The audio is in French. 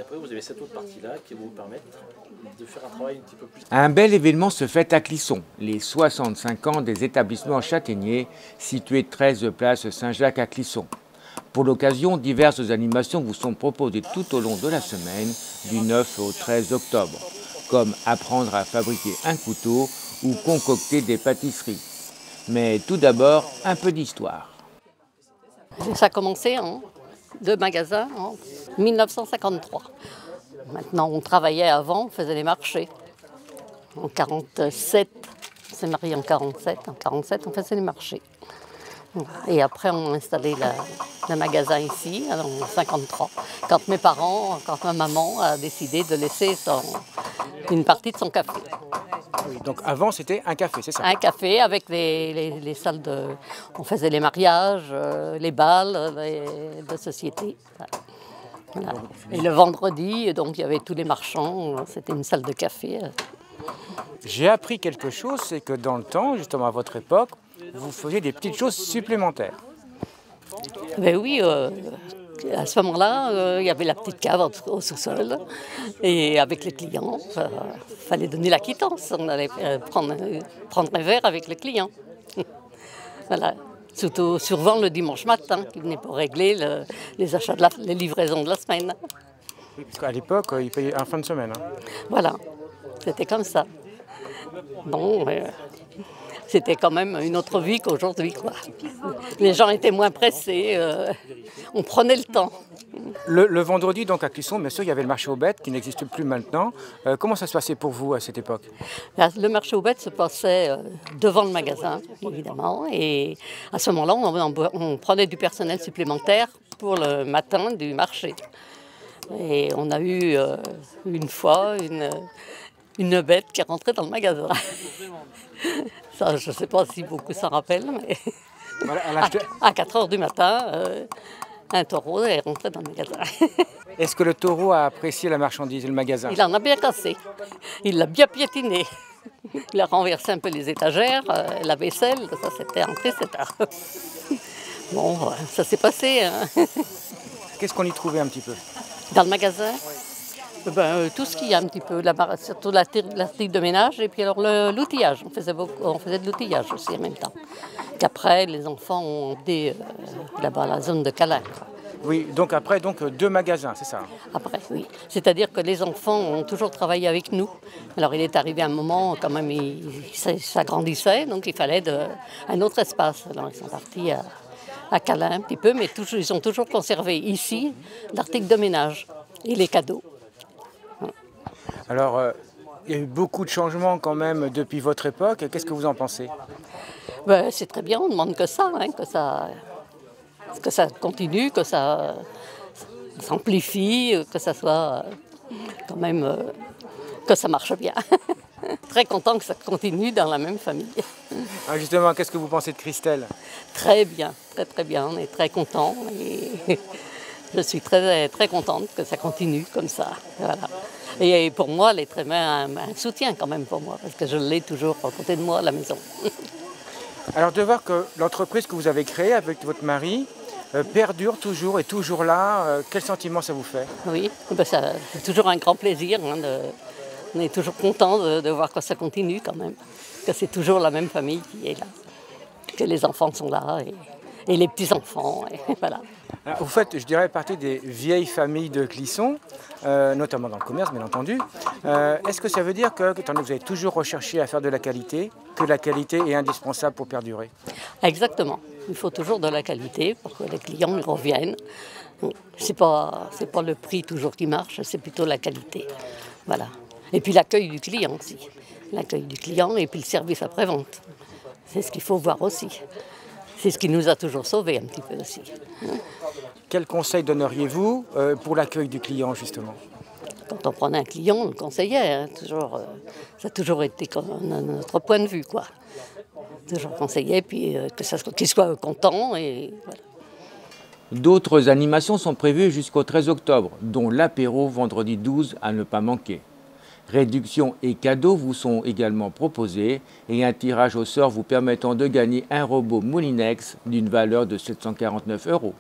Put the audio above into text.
Et après, vous avez cette autre partie-là qui va vous permettre de faire un travail un petit peu plus... Un bel événement se fait à Clisson, les 65 ans des établissements châtaigniers, situés 13 place Saint-Jacques à Clisson. Pour l'occasion, diverses animations vous sont proposées tout au long de la semaine, du 9 au 13 octobre, comme apprendre à fabriquer un couteau ou concocter des pâtisseries. Mais tout d'abord, un peu d'histoire. Ça a commencé en 2 magasins en 1953. Maintenant, on travaillait avant, on faisait les marchés. En 47, on s'est marié en 47. En 47, on faisait les marchés. Et après, on a installé le magasin ici, en 53. Quand ma maman a décidé de laisser une partie de son café. Oui, donc avant, c'était un café, c'est ça? Un café avec les salles de... On faisait les mariages, les balles de société. Voilà. Et le vendredi, donc, il y avait tous les marchands, c'était une salle de café. J'ai appris quelque chose, c'est que dans le temps, justement à votre époque, vous faisiez des petites choses supplémentaires. Ben oui, à ce moment-là, il y avait la petite cave au sous-sol. Et avec les clients, il fallait donner la quittance. On allait prendre un verre avec les clients. Voilà. Surtout souvent le dimanche matin, qui venait pour régler les achats, les livraisons de la semaine. Oui, parce qu'à l'époque, ils payaient en fin de semaine. Hein. Voilà, c'était comme ça. Bon, c'était quand même une autre vie qu'aujourd'hui, quoi. Les gens étaient moins pressés, on prenait le temps. Le vendredi, donc à Clisson, bien sûr, il y avait le marché aux bêtes qui n'existe plus maintenant. Comment ça se passait pour vous à cette époque? Le marché aux bêtes se passait devant le magasin, évidemment. Et à ce moment-là, on prenait du personnel supplémentaire pour le matin du marché. Et on a eu une fois une bête qui est rentrée dans le magasin. Ça, je ne sais pas si beaucoup s'en rappellent, mais Voilà, à 4 heures du matin, un taureau est rentré dans le magasin. Est-ce que le taureau a apprécié la marchandise et le magasin? Il en a bien cassé, il l'a bien piétiné. Il a renversé un peu les étagères, la vaisselle, ça c'était rentré, c'est tard. Bon, ça s'est passé. Hein. Qu'est-ce qu'on y trouvait un petit peu? Dans le magasin? Tout ce qu'il y a un petit peu, surtout l'article de ménage et puis alors l'outillage. On faisait de l'outillage aussi en même temps. Qu'après, les enfants ont emmené là-bas la zone de câlin. Oui, donc après, 2 magasins, c'est ça? Après, oui. C'est-à-dire que les enfants ont toujours travaillé avec nous. Alors il est arrivé un moment, quand même, ça grandissait, donc il fallait un autre espace. Alors ils sont partis à câlin un petit peu, mais ils ont toujours conservé ici l'article de ménage et les cadeaux. Alors, il y a eu beaucoup de changements quand même depuis votre époque. Qu'est-ce que vous en pensez? C'est très bien, on ne demande que ça, hein, que ça continue, que ça s'amplifie, que ça soit quand même, que ça marche bien. Très content que ça continue dans la même famille. Ah, justement, qu'est-ce que vous pensez de Christelle? Très bien, très bien, on est très contents. Et je suis très, très contente que ça continue comme ça. Voilà. Et pour moi, elle est très bien un soutien quand même pour moi, parce que je l'ai toujours à côté de moi à la maison. Alors de voir que l'entreprise que vous avez créée avec votre mari perdure toujours, est toujours là, quel sentiment ça vous fait? Oui, c'est toujours un grand plaisir. Hein, on est toujours content de voir que ça continue quand même, que c'est toujours la même famille qui est là, que les enfants sont là et les petits-enfants, et voilà. Alors, vous faites, je dirais, partie des vieilles familles de Clisson, notamment dans le commerce, bien entendu. Est-ce que ça veut dire que, étant donné que vous avez toujours recherché à faire de la qualité, que la qualité est indispensable pour perdurer? Exactement. Il faut toujours de la qualité pour que les clients y reviennent. C'est pas le prix toujours qui marche, c'est plutôt la qualité. Voilà. Et puis l'accueil du client aussi. L'accueil du client et puis le service après-vente. C'est ce qu'il faut voir aussi. C'est ce qui nous a toujours sauvés un petit peu aussi. Quel conseil donneriez-vous pour l'accueil du client, justement? Quand on prenait un client, on le conseillait. Hein, ça a toujours été notre point de vue, quoi. Toujours conseillé, puis qu'il soit content. Et voilà. D'autres animations sont prévues jusqu'au 13 octobre, dont l'apéro vendredi 12 à ne pas manquer. Réductions et cadeaux vous sont également proposés et un tirage au sort vous permettant de gagner un robot Moulinex d'une valeur de 749 €.